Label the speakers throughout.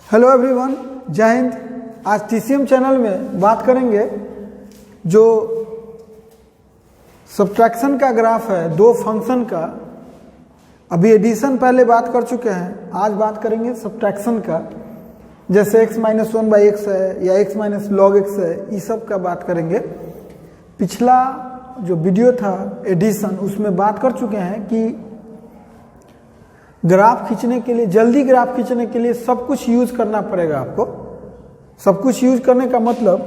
Speaker 1: Hello everyone, जय हिंद। आज TCM channel में बात करेंगे जो सब्ट्रैक्शन का ग्राफ है दो फंक्शन का। अभी एडिशन पहले बात कर चुके हैं, आज बात करेंगे सब्ट्रैक्शन का। जैसे x minus one by x है या x माइनस लॉग एक्स है, इस सब का बात करेंगे। पिछला जो वीडियो था एडिशन, उसमें बात कर चुके हैं कि ग्राफ खींचने के लिए, जल्दी ग्राफ खींचने के लिए सब कुछ यूज करना पड़ेगा आपको। सब कुछ यूज करने का मतलब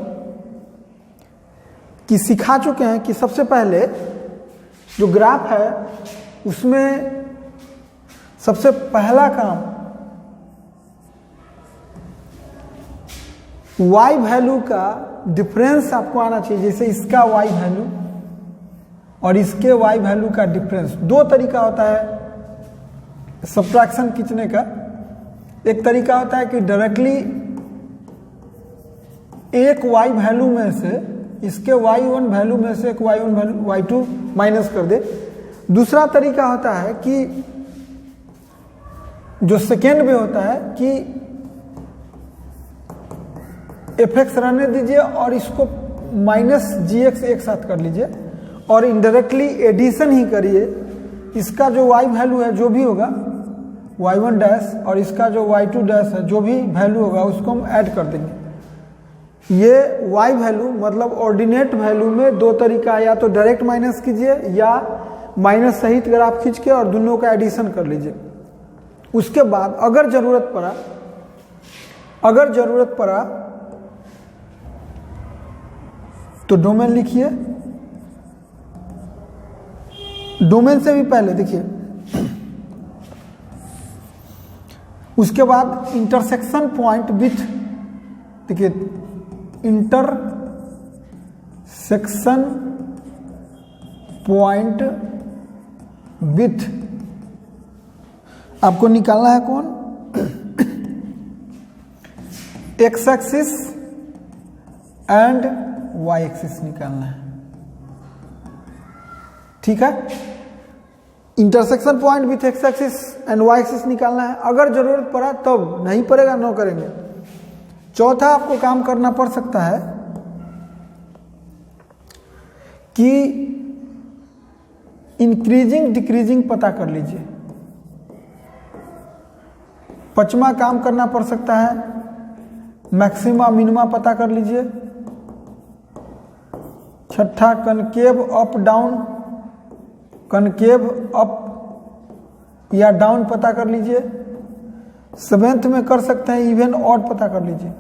Speaker 1: कि सिखा चुके हैं कि सबसे पहले जो ग्राफ है उसमें सबसे पहला काम y वैल्यू का डिफरेंस आपको आना चाहिए। जैसे इसका y वैल्यू और इसके y वैल्यू का डिफरेंस। दो तरीका होता है सब्ट्रैक्शन खींचने का। एक तरीका होता है कि डायरेक्टली एक y वैल्यू में से इसके y1 वैल्यू में से एक y1 वैल्यू y2 माइनस कर दे। दूसरा तरीका होता है कि जो सेकेंड में होता है कि fx रहने दीजिए और इसको माइनस gx एक साथ कर लीजिए और इनडायरेक्टली एडिशन ही करिए। इसका जो y वैल्यू है जो भी होगा y1 डैश और इसका जो y2 डैश है जो भी वैल्यू होगा उसको हम ऐड कर देंगे। ये y वैल्यू मतलब ऑर्डिनेट वैल्यू में दो तरीका है, या तो डायरेक्ट माइनस कीजिए या माइनस सहित ग्राफ खींच के और दोनों का एडिशन कर लीजिए। उसके बाद अगर जरूरत पड़ा तो डोमेन लिखिए। डोमेन से भी पहले देखिए, उसके बाद इंटरसेक्शन पॉइंट विथ, देखिए इंटरसेक्शन पॉइंट विथ आपको निकालना है कौन, X axis and Y axis निकालना है। ठीक है, intersection point with X axis and Y axis निकालना है। अगर जरूरत पड़ा तब, नहीं पड़ेगा नो करेंगे। चौथा आपको काम करना पड़ सकता है कि इंक्रीजिंग डिक्रीजिंग पता कर लीजिए। पांचवा काम करना पड़ सकता है मैक्सिमा मिनिमा पता कर लीजिए। छठा concave up down, concave up या डाउन पता कर लीजिए। सेवेंथ में कर सकते हैं इवन ऑड पता कर लीजिए।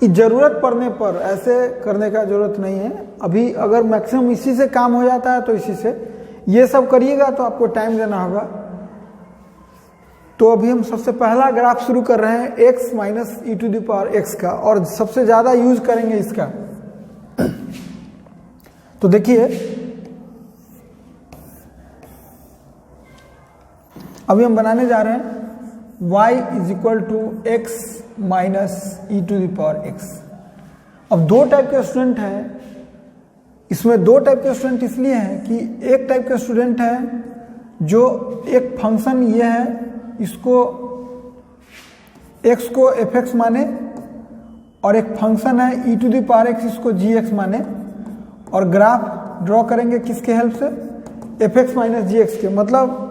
Speaker 1: जरूरत पड़ने पर, ऐसे करने का जरूरत नहीं है। अभी अगर मैक्सिमम इसी से काम हो जाता है तो इसी से, ये सब करिएगा तो आपको टाइम देना होगा। तो अभी हम सबसे पहला ग्राफ शुरू कर रहे हैं x minus E to the power X का, और सबसे ज्यादा यूज करेंगे इसका। तो देखिए अभी हम बनाने जा रहे हैं y is equal to X minus E to the power X. अब दो टाइप के स्टूडेंट हैं, इसमें दो टाइप के स्टूडेंट इसलिए हैं कि एक टाइप के स्टूडेंट है जो एक फंक्शन ये है, इसको x को fx माने, और एक फंक्शन है e to the power x, इसको gx माने, और ग्राफ ड्रॉ करेंगे किसके हेल्प से, fx माइनस gx के। मतलब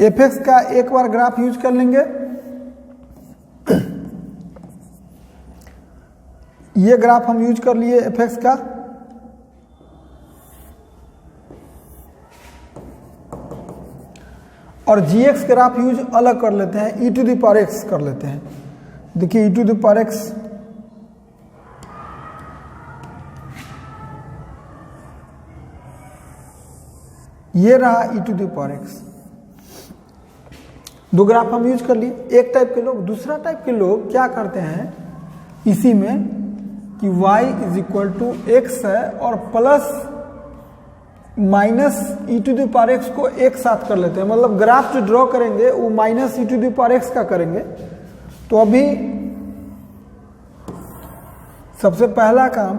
Speaker 1: fx का एक बार ग्राफ यूज कर लेंगे, ये ग्राफ हम यूज कर लिए fx का, और gx ग्राफ यूज अलग कर लेते हैं, e to the power x कर लेते हैं। देखिए e to the power x ये रहा e to the power x। दो ग्राफ हम यूज कर लिए। एक टाइप के लोग, दूसरा टाइप के लोग क्या करते हैं इसी में कि y is equal to X है और plus minus E to the power X को एक साथ कर लेते हैं। मतलब ग्राफ जो ड्रॉ करेंगे वो minus E to the power X का करेंगे। तो अभी सबसे पहला काम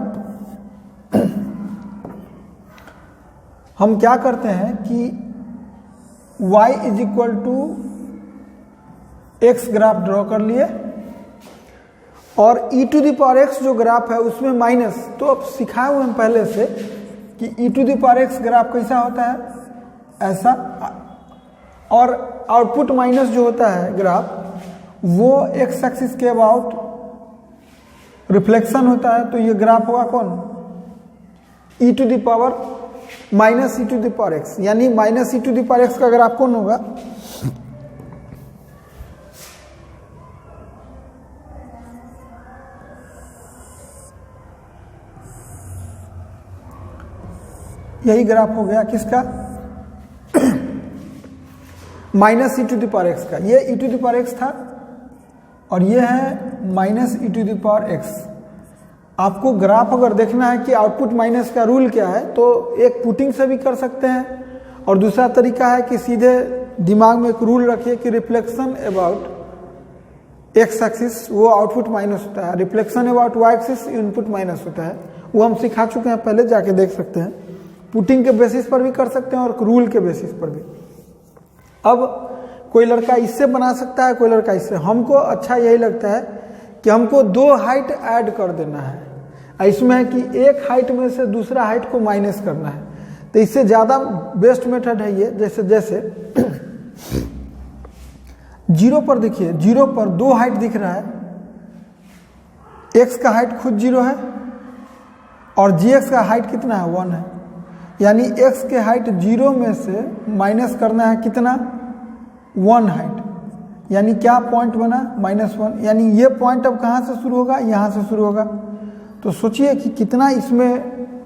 Speaker 1: हम क्या करते हैं कि y is equal to x graph draw कर लिए, और e to the power x जो ग्राफ है उसमें माइनस, तो अब सिखाए हुए हम पहले से कि e to the power x graph कैसा होता है, ऐसा, और आउटपुट माइनस जो होता है ग्राफ वो x एक्सिस के अबाउट रिफ्लेक्शन होता है, तो ये ग्राफ होगा कौन, e to the power minus E to the power x, यानी minus E to the power x का ग्राफ कौन होगा, यही ग्राफ हो गया किसका, minus E to the power x का। ये E to the power x था और ये है minus E to the power x। आपको ग्राफ अगर देखना है कि आउटपुट माइनस का रूल क्या है, तो एक पुटिंग से भी कर सकते हैं, और दूसरा तरीका है कि सीधे दिमाग में एक रूल रखिए कि रिफ्लेक्शन अबाउट x एक्सिस वो आउटपुट माइनस होता है, reflection about y axis input minus होता है। वो हम सिखा चुके हैं पहले, जाके देख सकते हैं। पुटिंग के बेसिस पर भी कर सकते हैं और रूल के बेसिस पर भी। अब कोई लड़का इससे बना सकता है, कोई लड़का इससे। हमको अच्छा यही लगता है कि हमको दो हाइट ऐड कर देना है, इसमें है कि एक हाइट में से दूसरा हाइट को माइनस करना है, तो इससे ज़्यादा बेस्ट मेथड है ये। जैसे जीरो पर देखिए, जीरो पर दो हाइट दिख रहा है, x का हाइट खुद जीरो है और gx का हाइट कितना है, 1 है, यानी x के हाइट जीरो में से माइनस करना है कितना, 1 हाइट, यानी क्या पॉइंट बना, -1, यानी ये पॉइंट अब कहाँ से शुरू होगा, यहाँ से शुरू होगा। तो सोचिए कि कितना इसमें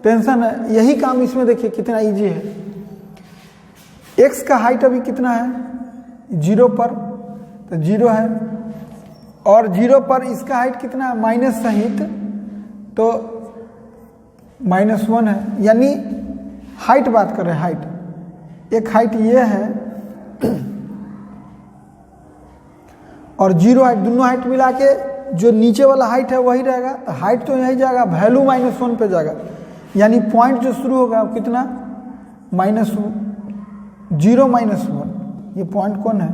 Speaker 1: टेंशन है, यही काम इसमें देखिए कितना इजी है। x का हाइट अभी कितना है, जीरो पर, तो जीरो है, और जीरो पर इसका हाइट कितना है, माइनस सहित, तो -1 है, यानी हाइट बात कर रहे हैं, हाइट, एक हाइट ये है और जीरो हाइट, दोनों हाइट मिला के जो नीचे वाला हाइट है वही रहेगा, तो हाइट तो यही जाएगा, वैल्यू -1 पे जाएगा, यानी पॉइंट जो शुरू होगा वो कितना, -0 -1। ये पॉइंट कौन है,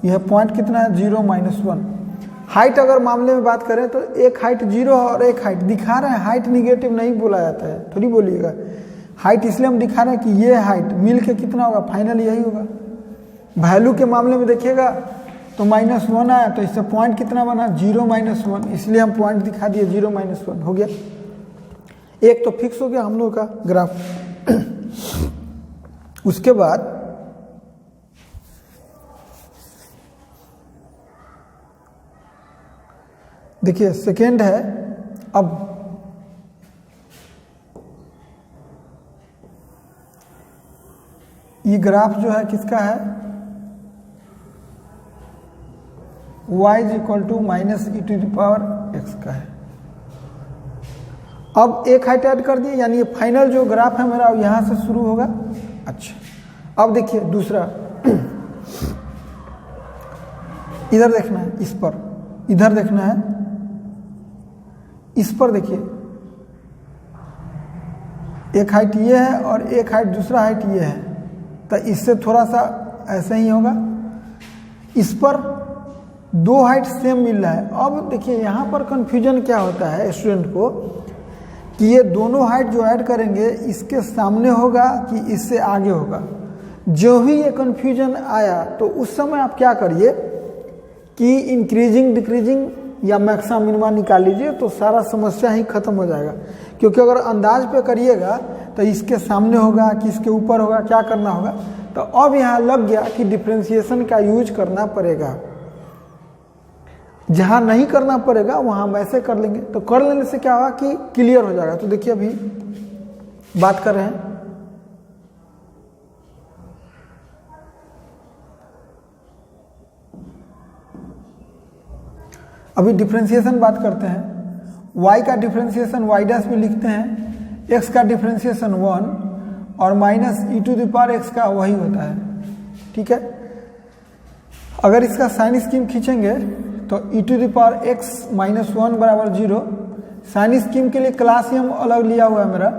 Speaker 1: यह पॉइंट कितना है, 0 -1। हाइट अगर मामले में बात करें तो एक हाइट जीरो और एक हाइट दिखा रहे हैं, हाइट निगेटिव नहीं बोला जाता है, थोड़ी बोलिएगा। हाइट इसलिए हम दिखा रहे हैं कि ये हाइट मिल के कितना होगा, फाइनल यही होगा। वैल्यू के मामले में देखिएगा तो -1 आया, तो इससे पॉइंट कितना बना, 0 -1, इसलिए हम पॉइंट दिखा दिए 0 -1 हो गया। एक तो फिक्स हो गया हम लोग का ग्राफ। उसके बाद देखिए सेकेंड है, अब ये ग्राफ जो है किसका है, y is equal to minus E to the power x का है। अब एक हाइट ऐड कर दिए, यानी ये फाइनल जो ग्राफ है मेरा यहां से शुरू होगा। अच्छा, अब देखिए दूसरा, इधर देखना है, इस पर इधर देखना है, इस पर देखिए, एक हाइट ये है और एक हाइट दूसरा हाइट ये है, तो इससे थोड़ा सा ऐसे ही होगा। इस पर दो हाइट सेम मिल रहा है। अब देखिए यहाँ पर कंफ्यूजन क्या होता है स्टूडेंट को, कि ये दोनों हाइट जो ऐड करेंगे इसके सामने होगा कि इससे आगे होगा। जो भी ये कंफ्यूजन आया तो उस समय आप क्या करिए कि इंक्रीजिंग डिक्रीजिंग या मैक्सिमम मिनिमम निकाल लीजिए, तो सारा समस्या ही खत्म हो जाएगा। क्योंकि अगर अंदाज पे करिएगा तो इसके सामने होगा कि इसके ऊपर होगा, क्या करना होगा। तो अब यहाँ लग गया कि डिफ्रेंशिएशन का यूज करना पड़ेगा, जहाँ नहीं करना पड़ेगा वहाँ हम ऐसे कर लेंगे। तो कर लेने से क्या होगा कि क्लियर हो जाएगा। तो देखिए अभी बात कर रहे हैं, अभी डिफ्रेंशिएशन बात करते हैं। y का डिफ्रेंशिएशन y डैश में लिखते हैं, x का डिफ्रेंशिएशन 1 और minus E to the power x का वही होता है। ठीक है, अगर इसका साइन स्कीम खींचेंगे तो e to the power x minus 1 बराबर 0। साइन स्कीम के लिए क्लास ही हम अलग लिया हुआ है, मेरा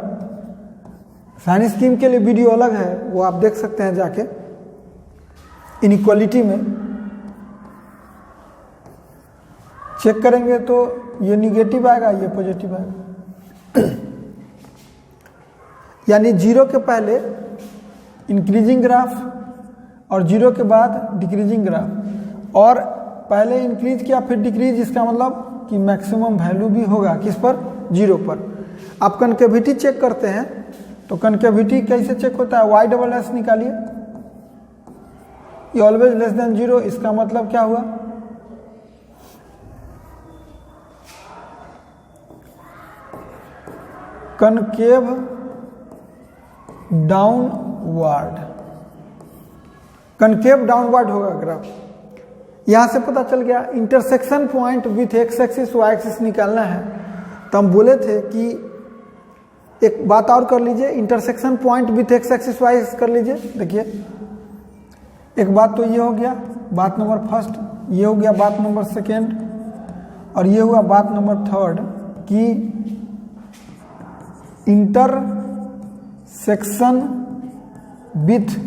Speaker 1: साइन स्कीम के लिए वीडियो अलग है, वो आप देख सकते हैं जाके। इनइक्वालिटी में चेक करेंगे तो ये निगेटिव आएगा, ये पॉजिटिव आएगा। यानी 0 के पहले इंक्रीजिंग ग्राफ और 0 के बाद डिक्रीजिंग ग्राफ, और पहले इंक्रीज किया फिर डिक्रीज, इसका मतलब कि मैक्सिमम वैल्यू भी होगा किस पर, 0 पर। आप कनकेविटी चेक करते हैं तो कनकेविटी कैसे चेक होता है, y SS निकालिए, ये ऑलवेज लेस देन 0, इसका मतलब क्या हुआ, कनकेव डाउनवर्ड, कनकेव डाउनवर्ड होगा ग्राफ। यहां से पता चल गया intersection point with X axis Y axis निकालना है। तो हम बोले थे कि एक बात और कर लीजिए, intersection point with X axis Y axis कर लीजिए। देखिए एक बात तो ये हो गया, बात नंबर फर्स्ट, ये हो गया बात नंबर सेकेंड, और ये हुआ बात नंबर थर्ड कि इंटरसेक्शन विथ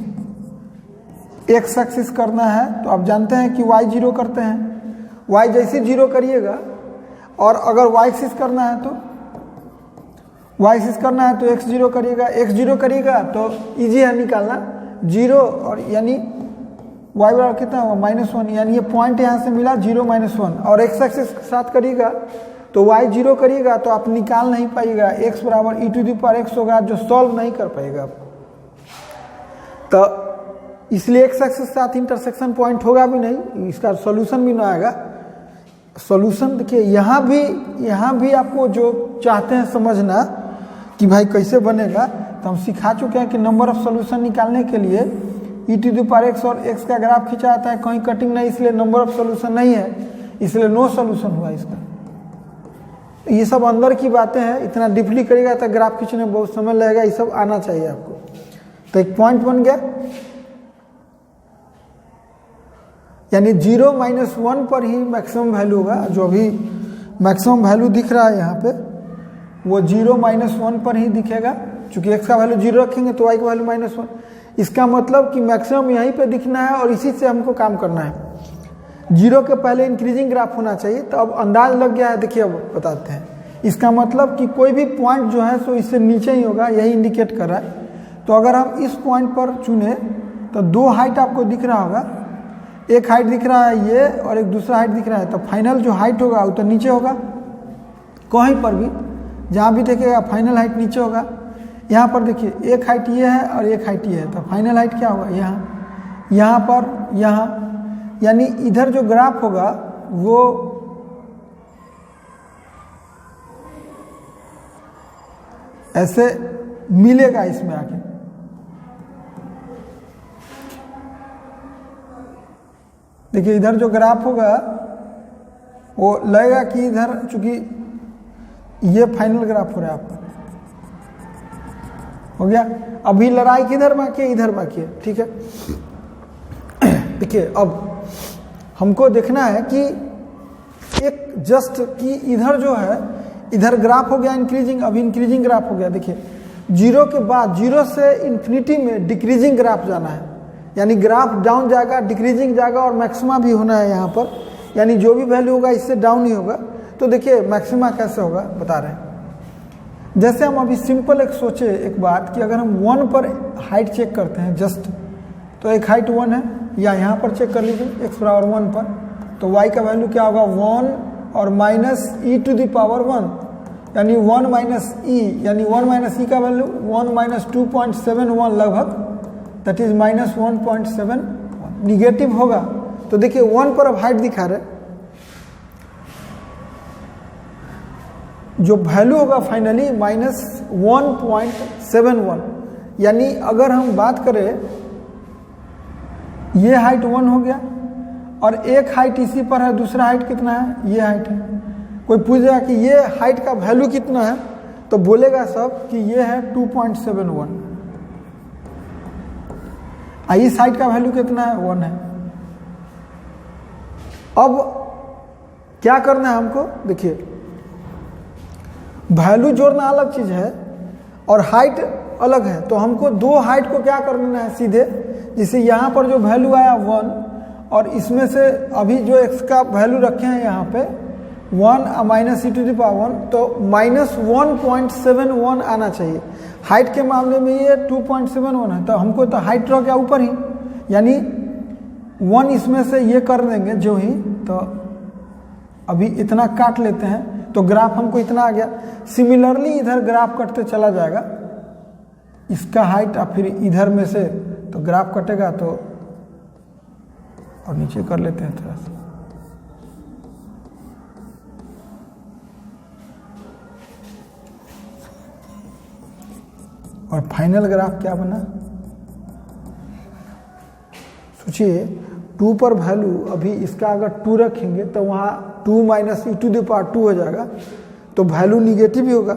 Speaker 1: एक्स एक्सिस करना है। तो आप जानते हैं कि y 0 करते हैं, y जैसे 0 करिएगा, और अगर y एक्सिस करना है तो y एक्सिस करना है तो x 0 करिएगा, x 0 करिएगा तो इजी है निकालना 0, और यानी y बराबर कितना हुआ -1, यानी ये पॉइंट यहाँ से मिला 0 -1, और x एक्सिस के साथ करिएगा तो y 0 करिएगा तो आप निकाल नहीं पाइएगा, x बराबर e⁻x होगा जो सॉल्व नहीं कर पाएगा आप। तो इसलिए x एक्सिस के साथ इंटरसेक्शन पॉइंट होगा भी नहीं, इसका सॉल्यूशन भी ना आएगा। सॉल्यूशन देखिए यहाँ भी आपको जो चाहते हैं समझना कि भाई कैसे बनेगा, तो हम सिखा चुके हैं कि नंबर ऑफ सॉल्यूशन निकालने के लिए e⁻x और x का ग्राफ खींचा जाता है, कहीं कटिंग नहीं, इसलिए नंबर ऑफ सॉल्यूशन नहीं है, इसलिए नो सॉल्यूशन हुआ इसका। ये सब अंदर की बातें हैं, इतना डीपली करेगा तो ग्राफ खींचने में बहुत समय लगेगा, ये सब आना चाहिए आपको। तो एक पॉइंट बन गया, यानी 0 -1 पर ही मैक्सिमम वैल्यू होगा। जो अभी मैक्सिमम वैल्यू दिख रहा है यहाँ पे वो 0 -1 पर ही दिखेगा, चूंकि x का वैल्यू 0 रखेंगे तो y का वैल्यू -1। इसका मतलब कि मैक्सिमम यहीं पे दिखना है और इसी से हमको काम करना है। 0 के पहले इंक्रीजिंग ग्राफ होना चाहिए। तो अब अंदाज लग गया है, देखिए अब बताते हैं। इसका मतलब कि कोई भी पॉइंट जो है सो इससे नीचे ही होगा, यही इंडिकेट कर रहा है। तो अगर हम इस पॉइंट पर चुने तो 2 हाइट आपको दिख रहा होगा, एक हाइट दिख रहा है ये और एक दूसरा हाइट दिख रहा है। तो फाइनल जो हाइट होगा वो तो नीचे होगा, कहीं पर भी जहाँ भी देखेगा फाइनल हाइट नीचे होगा। यहाँ पर देखिए एक हाइट ये है और एक हाइट ये है, तो फाइनल हाइट क्या होगा, यहाँ पर, यहाँ, यानी इधर जो ग्राफ होगा वो ऐसे मिलेगा इसमें आके। देखिए इधर जो ग्राफ होगा वो लगेगा कि इधर, चूंकि ये फाइनल ग्राफ हो रहा है आपका, हो गया। अभी लड़ाई किधर बाकी है, इधर बाकी है, ठीक है। देखिए अब हमको देखना है कि एक जस्ट कि इधर जो है, इधर ग्राफ हो गया इंक्रीजिंग, अभी इंक्रीजिंग ग्राफ हो गया। देखिए 0 के बाद 0 से इन्फिनिटी में डिक्रीजिंग ग्राफ जाना है, यानी ग्राफ डाउन जाएगा, डिक्रीजिंग जाएगा, और मैक्सिमा भी होना है यहाँ पर, यानी जो भी वैल्यू होगा इससे डाउन ही होगा। तो देखिए मैक्सिमा कैसे होगा बता रहे हैं। जैसे हम अभी सिंपल एक सोचे एक बात कि अगर हम 1 पर हाइट चेक करते हैं जस्ट, तो एक हाइट 1 है, या यहाँ पर चेक कर लीजिए x बराबर 1 पर, तो y का वैल्यू क्या होगा 1 और -e⁻1, यानी 1 - e, यानी 1 - e का वैल्यू 1 - 2.71 लगभग, दैट इज -1.71 निगेटिव होगा। तो देखिए 1 पर अब हाइट दिखा रहे, जो वैल्यू होगा फाइनली -1.71, यानी अगर हम बात करें ये हाइट 1 हो गया और एक हाइट इसी पर है, दूसरा हाइट कितना है, ये हाइट है। कोई पूछेगा कि ये हाइट का वैल्यू कितना है, तो बोलेगा सब कि ये है 2.71, इस हाइट का वैल्यू कितना है, 1 है। अब क्या करना है हमको, देखिए वैल्यू जोड़ना अलग चीज है और हाइट अलग है। तो हमको 2 हाइट को क्या करना है, सीधे जैसे यहाँ पर जो वैल्यू आया 1 और इसमें से अभी जो x का वैल्यू रखे हैं यहाँ पे 1 माइनस e⁻1 तो -1.71 आना चाहिए। हाइट के मामले में ये 2.71 है, तो हमको तो हाइट रह गया ऊपर ही, यानी 1 इसमें से ये कर देंगे जो ही, तो अभी इतना काट लेते हैं तो ग्राफ हमको इतना आ गया। सिमिलरली इधर ग्राफ कटते चला जाएगा, इसका हाइट और फिर इधर में से तो ग्राफ कटेगा, तो और नीचे कर लेते हैं थोड़ा सा। और फाइनल ग्राफ क्या बना सोचिए। 2 पर वैल्यू अभी इसका अगर 2 रखेंगे तो वहाँ 2 माइनस e⁻2 हो जाएगा, तो वैल्यू निगेटिव ही होगा।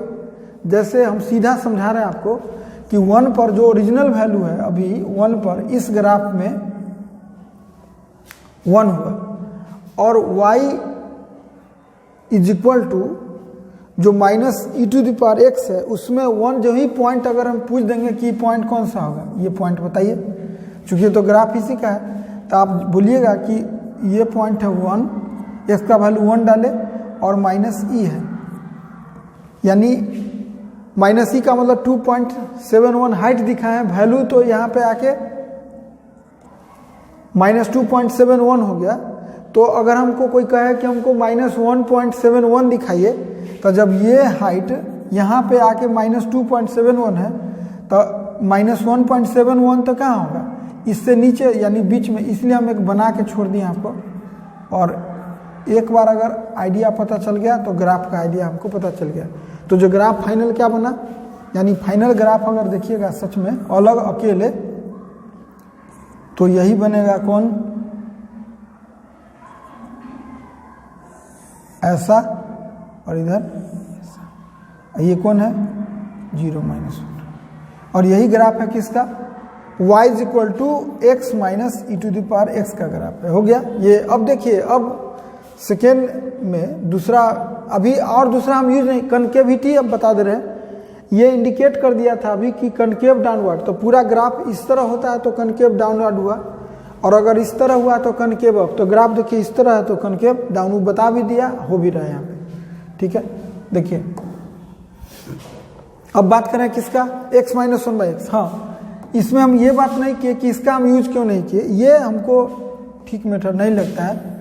Speaker 1: जैसे हम सीधा समझा रहे हैं आपको कि 1 पर जो ओरिजिनल वैल्यू है अभी 1 पर इस ग्राफ में 1 हुआ, और y इज इक्वल टू जो माइनस e⁻x है उसमें 1 जो ही पॉइंट अगर हम पूछ देंगे कि पॉइंट कौन सा होगा, ये पॉइंट बताइए। चूंकि तो ग्राफ इसी का है तो आप बोलिएगा कि ये पॉइंट है 1, x का वैल्यू 1 डाले और माइनस e है, यानी माइनस ई का मतलब 2.71 हाइट दिखा है, वैल्यू तो यहाँ पे आके -2.71 हो गया। तो अगर हमको कोई कहे कि हमको -1.71 दिखाइए, तो जब ये हाइट यहाँ पे आके -2.71 है तो -1.71 तो कहाँ होगा, इससे नीचे यानी बीच में, इसलिए हम एक बना के छोड़ दिए आपको। और एक बार अगर आइडिया पता चल गया तो ग्राफ का आइडिया हमको पता चल गया। तो जो ग्राफ फाइनल क्या बना, यानी फाइनल ग्राफ अगर देखिएगा सच में अलग अकेले तो यही बनेगा, कौन, ऐसा, और इधर ऐसा। ये कौन है 0 -1, और यही ग्राफ है किसका, y is equal to x माइनस e⁻x का ग्राफ है। हो गया ये। अब देखिए, अब सेकेंड में दूसरा, अभी और दूसरा हम यूज नहीं, कनकेविटी अब बता दे रहे हैं। ये इंडिकेट कर दिया था अभी कि कनकेव डाउनवर्ड, तो पूरा ग्राफ इस तरह होता है तो कनकेव डाउनवर्ड हुआ, और अगर इस तरह हुआ तो कनकेव अप। तो ग्राफ देखिए इस तरह है तो कनकेव डाउन बता भी दिया, हो भी रहा है यहाँ पे, ठीक है। देखिए अब बात करें किसका, x माइनस 1/x। हाँ, इसमें हम ये बात नहीं किए कि इसका हम यूज क्यों नहीं किए, ये हमको ठीक मेथड नहीं लगता है।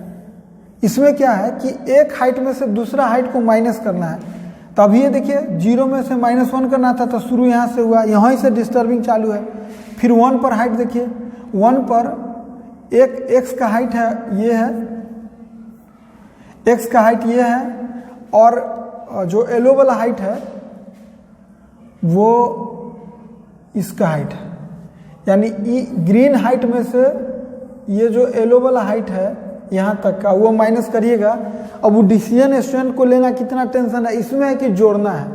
Speaker 1: इसमें क्या है कि एक हाइट में से दूसरा हाइट को माइनस करना है। तो अब ये देखिए 0 में से -1 करना था तो शुरू यहाँ से हुआ, यहाँ से डिस्टर्बिंग चालू है। फिर 1 पर हाइट देखिए, 1 पर एक x का हाइट है, ये है x का हाइट ये है, और जो येलो वाला हाइट है वो इसका हाइट है, यानी ग्रीन हाइट में से ये जो येलो वाला हाइट है यहाँ तक का वो माइनस करिएगा। अब वो डिसीजन स्टूडेंट को लेना कितना टेंशन है, इसमें है कि जोड़ना है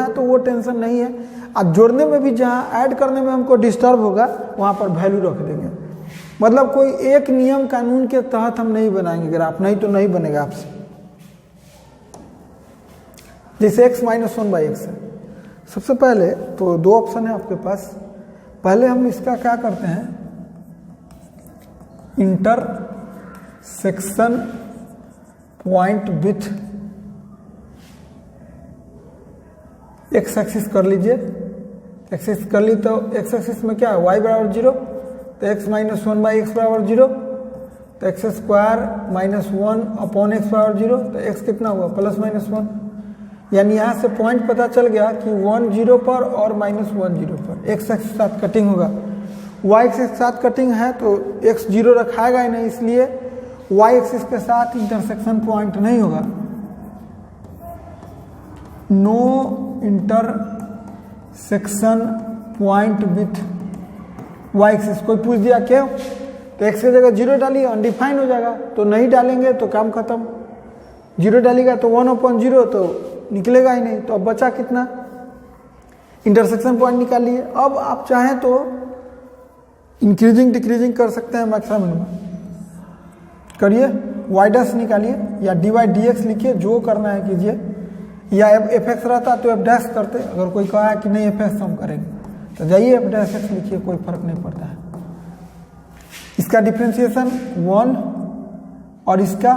Speaker 1: तो वो टेंशन नहीं है। अब जोड़ने में भी जहाँ ऐड करने में हमको डिस्टर्ब होगा वहाँ पर वैल्यू रख देंगे। मतलब कोई एक नियम कानून के तहत हम नहीं बनाएंगे ग्राफ, नहीं तो नहीं बनेगा आपसे। जैसे x माइनस 1/x है, सबसे पहले तो 2 ऑप्शन है आपके पास। पहले हम इसका क्या करते हैं, intersection point with x axis कर लीजिए। एक्सिस कर ली तो x एक्सिस में क्या है, y बराबर 0, तो x माइनस 1/x बराबर 0, तो x स्क्वायर माइनस 1/x बराबर 0, तो x कितना हुआ +-1। यानी यहाँ से पॉइंट पता चल गया कि 1 0 पर और -1 0 पर x एक्सिस के साथ कटिंग होगा। y एक्सिस के साथ कटिंग है तो x 0 रखाएगा ही नहीं, इसलिए y एक्सिस के साथ इंटरसेक्शन पॉइंट नहीं होगा। No intersection point with y axis. कोई पूछ दिया क्यों, तो x की जगह 0 डालिए, अनडिफाइंड हो जाएगा, तो नहीं डालेंगे तो काम खत्म। 0 डालेगा तो 1/0 तो निकलेगा ही नहीं। तो अब बचा कितना, इंटरसेक्शन पॉइंट निकाल लिए। अब आप चाहें तो इंक्रीजिंग डिक्रीजिंग कर सकते हैं, मैक्सिमम मिनिमम करिए, y' निकालिए या dy/dx लिखिए, जो करना है कीजिए, या f(x) रहता तो f' करते। अगर कोई कहा है कि नहीं f(x) हम करेंगे तो जाइए f'(x) लिखिए, कोई फर्क नहीं पड़ता है। इसका डिफ्रेंशिएशन 1 और इसका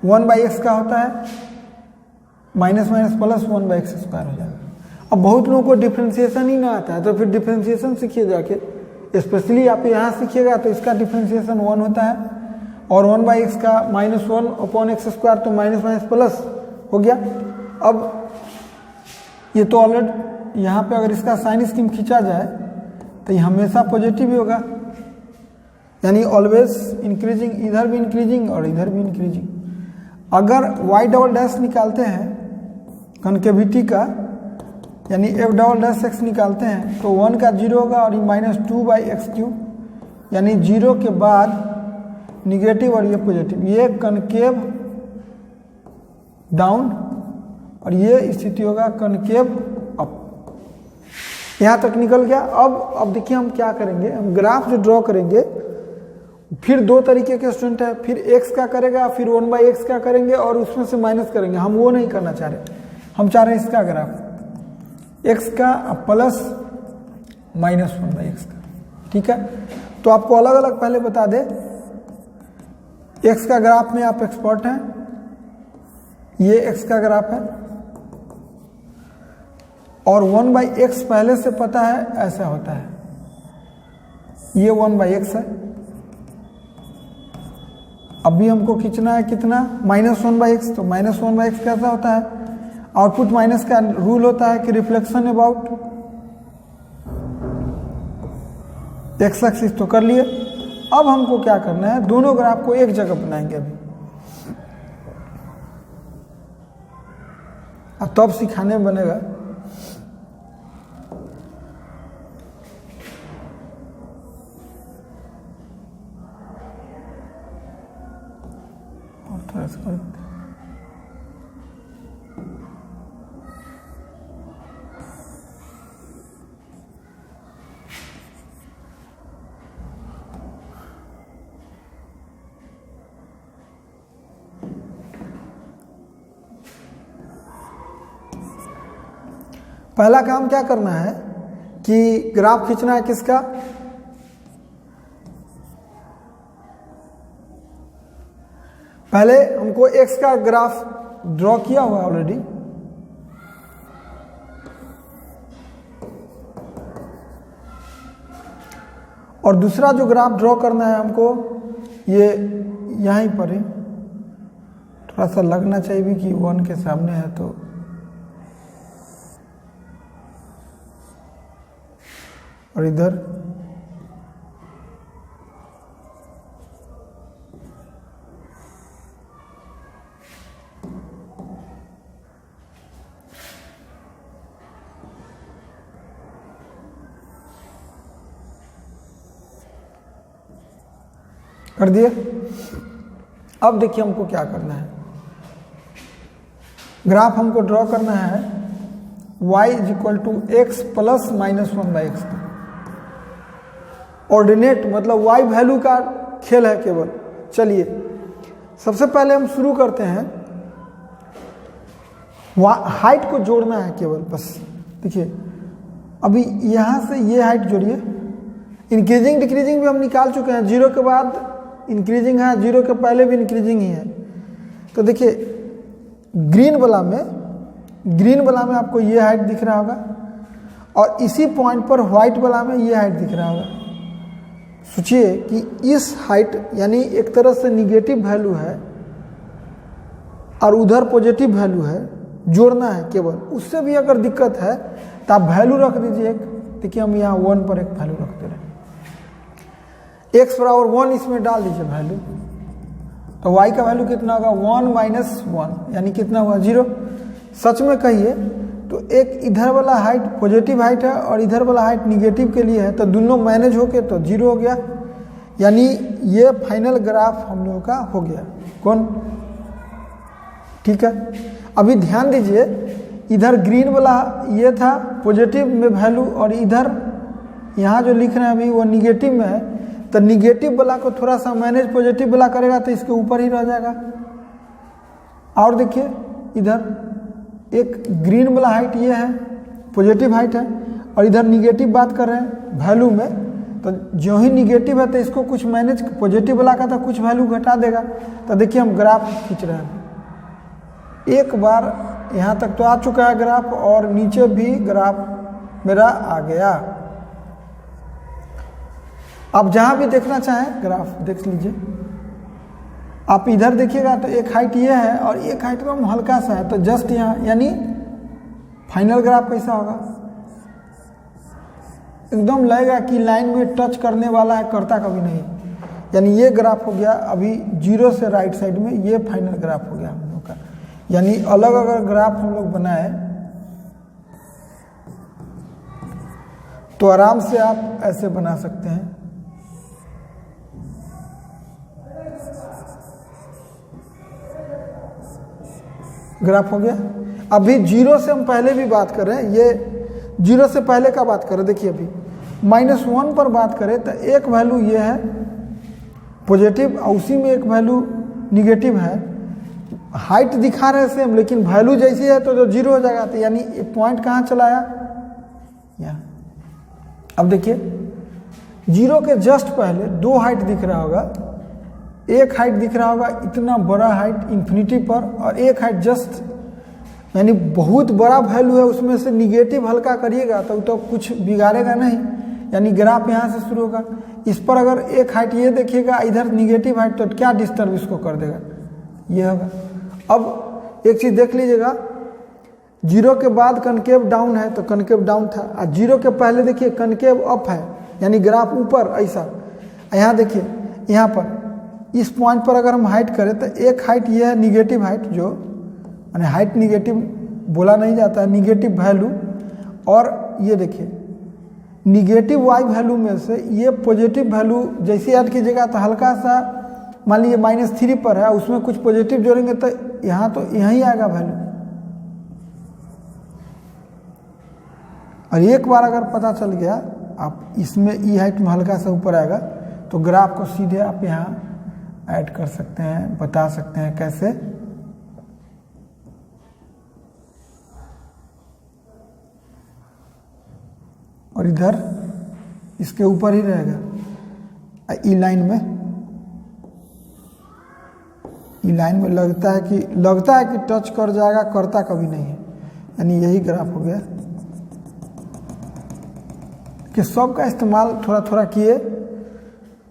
Speaker 1: 1/x का होता है, माइनस माइनस प्लस 1/x² हो जाएगा। अब बहुत लोगों को डिफ्रेंशिएशन ही ना आता है, तो फिर डिफ्रेंशिएशन सीखिए जाके, स्पेशली आप यहाँ सीखिएगा तो इसका डिफ्रेंशिएशन 1 होता है और 1/x का -1/x², तो माइनस माइनस प्लस हो गया। अब ये तो ऑलरेडी यहाँ पे अगर इसका साइन स्कीम खींचा जाए तो ये हमेशा पॉजिटिव ही होगा, यानी ऑलवेज इंक्रीजिंग, इधर भी इंक्रीजिंग और इधर भी इंक्रीजिंग। अगर y" निकालते हैं कनकेविटी का, यानी f"x निकालते हैं तो 1 का 0 होगा और ये -2/x³, यानी 0 के बाद निगेटिव और ये पॉजिटिव, ये कनकेव डाउन और ये स्थिति होगा कनकेव अप। यहाँ तक निकल गया। अब देखिए हम क्या करेंगे, हम ग्राफ जो ड्रॉ करेंगे, फिर दो तरीके के स्टूडेंट है, फिर x का करेगा, फिर 1/x का करेंगे और उसमें से माइनस करेंगे। हम वो नहीं करना चाह रहे, हम चाह रहे हैं इसका ग्राफ, x का प्लस -1/x का, ठीक है। तो आपको अलग अलग पहले बता दे, x का ग्राफ में आप एक्सपर्ट हैं, ये x का ग्राफ है और 1/x पहले से पता है ऐसा होता है, ये 1/x है। अभी हमको खींचना है कितना, -1/x, तो -1/x कैसा होता है, आउटपुट माइनस का रूल होता है कि रिफ्लेक्शन अबाउट x एक्सिस, तो कर लिए। अब हमको क्या करना है, दोनों ग्राफ को एक जगह बनाएंगे अभी, अब तब सिखाने में बनेगा। और थोड़ा सा पहला काम क्या करना है कि ग्राफ खींचना है किसका, पहले हमको x का ग्राफ ड्रॉ किया हुआ ऑलरेडी, और दूसरा जो ग्राफ ड्रॉ करना है हमको, ये यहीं पर ही थोड़ा सा लगना चाहिए भी कि 1 के सामने है, तो और इधर कर दिए। अब देखिए हमको क्या करना है, ग्राफ हमको ड्रॉ करना है y = x + -1/x का। ऑर्डिनेट मतलब y वैल्यू का खेल है केवल। चलिए सबसे पहले हम शुरू करते हैं, हाइट को जोड़ना है केवल बस। देखिए अभी यहाँ से ये हाइट जोड़िए, इंक्रीजिंग डिक्रीजिंग भी हम निकाल चुके हैं, 0 के बाद इंक्रीजिंग है, 0 के पहले भी इंक्रीजिंग ही है। तो देखिए ग्रीन वाला में आपको ये हाइट दिख रहा होगा और इसी पॉइंट पर व्हाइट वाला में ये हाइट दिख रहा होगा। सोचिए कि इस हाइट यानी एक तरह से निगेटिव वैल्यू है और उधर पॉजिटिव वैल्यू है, जोड़ना है केवल। उससे भी अगर दिक्कत है तो आप वैल्यू रख दीजिए। देखिए हम यहाँ 1 पर एक वैल्यू रखते रहे, x = 1 इसमें डाल दीजिए वैल्यू, तो y का वैल्यू कितना होगा, 1 - 1 यानी कितना हुआ, 0। सच में कहिए तो एक इधर वाला हाइट पॉजिटिव हाइट है और इधर वाला हाइट निगेटिव के लिए है, तो दोनों मैनेज होके तो 0 हो गया, यानी ये फाइनल ग्राफ हम लोगों का हो गया। कौन, ठीक है। अभी ध्यान दीजिए, इधर ग्रीन वाला ये था पॉजिटिव में वैल्यू और इधर यहाँ जो लिख रहे हैं अभी वो निगेटिव में है, तो निगेटिव वाला को थोड़ा सा मैनेज पॉजिटिव वाला करेगा तो इसके ऊपर ही रह जाएगा। और देखिए इधर एक ग्रीन वाला हाइट ये है, पॉजिटिव हाइट है, और इधर निगेटिव बात कर रहे हैं वैल्यू में, तो जो ही निगेटिव है तो इसको कुछ मैनेज, पॉजिटिव वाला का तो कुछ वैल्यू घटा देगा। तो देखिए हम ग्राफ खींच रहे हैं, एक बार यहाँ तक तो आ चुका है ग्राफ और नीचे भी ग्राफ मेरा आ गया। आप जहाँ भी देखना चाहें ग्राफ देख लीजिए। आप इधर देखिएगा तो एक हाइट ये है और एक हाइट एकदम हल्का सा है, तो जस्ट यहाँ, यानी फाइनल ग्राफ कैसा होगा, एकदम लगेगा कि लाइन में टच करने वाला है, करता कभी नहीं। यानी ये ग्राफ हो गया अभी 0 से राइट साइड में, ये फाइनल ग्राफ हो गया हम लोग का। यानी अलग अगर ग्राफ हम लोग बनाए तो आराम से आप ऐसे बना सकते हैं। ग्राफ हो गया। अभी 0 से हम पहले भी बात कर रहे हैं, ये 0 से पहले का बात करें। देखिए अभी -1 पर बात करें तो एक वैल्यू ये है पॉजिटिव और उसी में एक वैल्यू निगेटिव है। हाइट दिखा रहे सेम लेकिन वैल्यू जैसी है तो जो 0 हो जाएगा। तो यानी पॉइंट कहाँ चला आया, यहाँ। अब देखिए 0 के जस्ट पहले 2 हाइट दिख रहा होगा, एक हाइट दिख रहा होगा इतना बड़ा हाइट इन्फिनिटी पर, और एक हाइट जस्ट यानी बहुत बड़ा वैल्यू है, उसमें से निगेटिव हल्का करिएगा तो कुछ बिगाड़ेगा नहीं। यानी ग्राफ यहाँ से शुरू होगा, इस पर अगर एक हाइट ये देखिएगा इधर निगेटिव हाइट, तो क्या डिस्टर्ब इसको कर देगा, ये होगा। अब एक चीज़ देख लीजिएगा, 0 के बाद कनकेव डाउन है तो कनकेव डाउन था, और 0 के पहले देखिए कनकेव अप है, यानी ग्राफ ऊपर ऐसा। यहाँ देखिए यहाँ पर इस पॉइंट पर अगर हम हाइट करें तो एक हाइट ये है निगेटिव हाइट, जो माने हाइट निगेटिव बोला नहीं जाता है, निगेटिव वैल्यू। और ये देखिए निगेटिव वाई वैल्यू में से ये पॉजिटिव वैल्यू जैसे ऐड कीजिएगा तो हल्का सा, मान लीजिए -3 पर है, उसमें कुछ पॉजिटिव जोड़ेंगे तो यहीं आएगा वैल्यू। और एक बार अगर पता चल गया आप इसमें ई हाइट में हल्का सा ऊपर आएगा तो ग्राफ को सीधे आप यहाँ ऐड कर सकते हैं, बता सकते हैं कैसे। और इधर इसके ऊपर ही रहेगा ई लाइन में, ई लाइन में लगता है कि टच कर जाएगा, करता कभी नहीं है। यानी यही ग्राफ हो गया कि सब का इस्तेमाल थोड़ा थोड़ा किए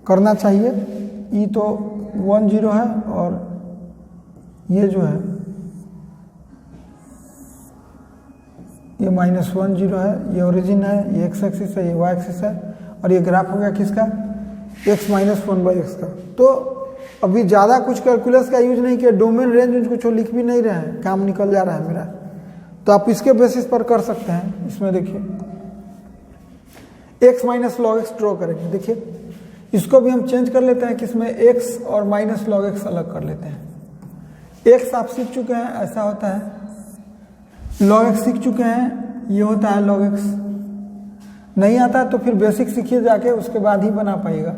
Speaker 1: करना चाहिए। ई तो 1 0 है और ये जो है ये -1 0 है, ये ओरिजिन है, ये एक्स एक्सिस है, ये वाई एक्सिस है, और ये ग्राफ हो गया किसका, x-1/x का। तो अभी ज़्यादा कुछ कैलकुलस का यूज नहीं किया, डोमेन रेंज कुछ लिख भी नहीं रहे हैं, काम निकल जा रहा है मेरा। तो आप इसके बेसिस पर कर सकते हैं। इसमें देखिए x - log x ड्रॉ करेंगे। देखिए इसको भी हम चेंज कर लेते हैं, किसमें x और -log x अलग कर लेते हैं। x आप सीख चुके हैं, ऐसा होता है। log x सीख चुके हैं, ये होता है log x। नहीं आता तो फिर बेसिक सीखिए जाके, उसके बाद ही बना पाइएगा।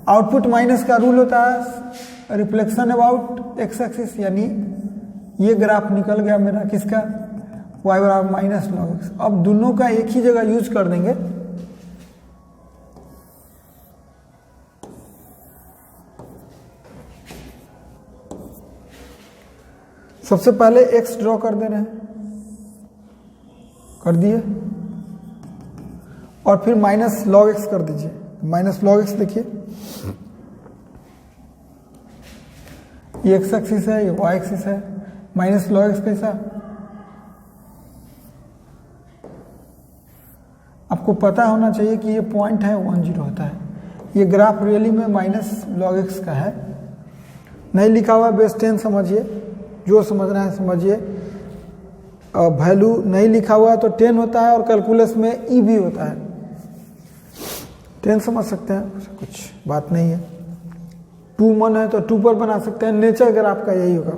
Speaker 1: आउटपुट माइनस का रूल होता है रिफ्लेक्शन अबाउट x एक्सिस, यानी ये ग्राफ निकल गया मेरा किसका, y बराबर -log x। अब दोनों का एक ही जगह यूज कर देंगे। सबसे पहले x ड्रॉ कर दे रहे हैं, कर दिए, और फिर -log x कर दीजिए। -log x देखिए ये x एक्सिस है, ये y एक्सिस है। -log x कैसा, आपको पता होना चाहिए कि ये पॉइंट है 1 0 होता है। ये ग्राफ रियली में -log x का है, नहीं लिखा हुआ बेस 10 समझिए, जो समझना है समझिए। वैल्यू नहीं लिखा हुआ है तो 10 होता है, और कैलकुलस में ई भी होता है। 10 समझ सकते हैं, कुछ बात नहीं है। 2 मन है तो 2 पर बना सकते हैं। नेचर ग्राफ का यही होगा,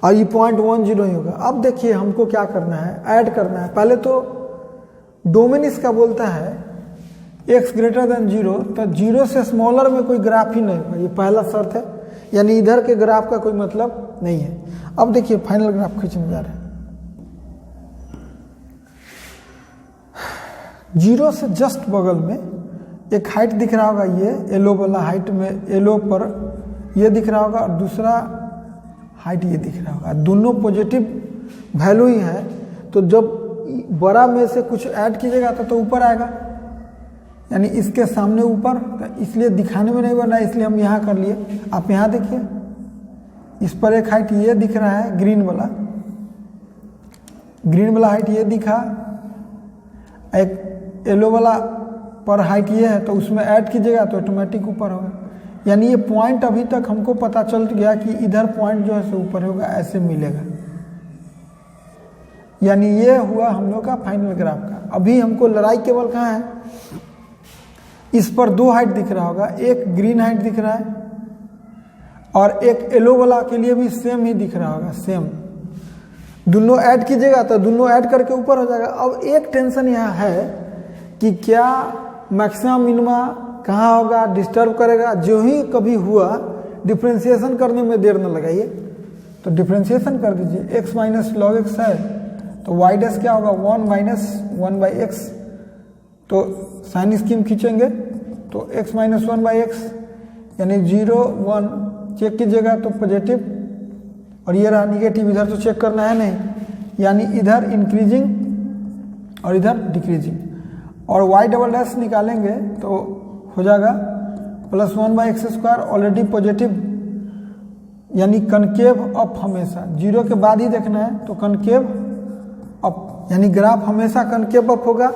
Speaker 1: और ये पॉइंट 1 0 ही होगा। अब देखिए हमको क्या करना है, ऐड करना है। पहले तो डोमेन इसका बोलता है x > 0, तो 0 से स्मॉलर में कोई ग्राफ ही नहीं होगा, ये पहला शर्त है। यानी इधर के ग्राफ का कोई मतलब नहीं है। अब देखिए फाइनल ग्राफ खींचने जा रहे हैं। जीरो से जस्ट बगल में एक हाइट दिख रहा होगा, ये येलो वाला हाइट में येलो पर ये दिख रहा होगा और दूसरा हाइट ये दिख रहा होगा। दोनों पॉजिटिव वैल्यू ही है, तो जब बड़ा में से कुछ ऐड कीजिएगा तो ऊपर आएगा, यानी इसके सामने ऊपर, इसलिए दिखाने में नहीं बना, इसलिए हम यहाँ कर लिए। आप यहाँ देखिए, इस पर एक हाइट ये दिख रहा है ग्रीन वाला हाइट ये दिखा, एक येलो वाला पर हाइट ये है, तो उसमें ऐड कीजिएगा तो ऑटोमेटिक ऊपर होगा। यानी ये पॉइंट अभी तक हमको पता चल गया कि इधर पॉइंट जो है सो ऊपर होगा, ऐसे मिलेगा। यानी ये हुआ हम लोग का फाइनल ग्राफ का। अभी हमको लड़ाई केवल कहाँ है, इस पर दो हाइट दिख रहा होगा, एक ग्रीन हाइट दिख रहा है और एक येलो वाला के लिए भी सेम ही दिख रहा होगा, सेम। दोनों ऐड कीजिएगा तो दोनों ऐड करके ऊपर हो जाएगा। अब एक टेंशन यहाँ है कि क्या मैक्सिमम मिनिमा कहाँ होगा, डिस्टर्ब करेगा। जो ही कभी हुआ डिफ्रेंशिएशन करने में देर न लगाइए, तो डिफ्रेंशिएशन कर दीजिए। x माइनस लॉग एक्स है तो y डैश क्या होगा, 1 माइनस 1/x। तो साइन स्कीम खींचेंगे तो x माइनस 1/x यानी 0 1 चेक कीजिएगा तो पॉजिटिव, और ये रहा निगेटिव, इधर तो चेक करना है नहीं, यानी इधर इंक्रीजिंग और इधर डिक्रीजिंग। और y डबल डैश निकालेंगे तो हो जाएगा प्लस 1/x², ऑलरेडी पॉजिटिव, यानी कनकेव अप हमेशा, जीरो के बाद ही देखना है तो कनकेव अप, यानी ग्राफ हमेशा कनकेव अप होगा।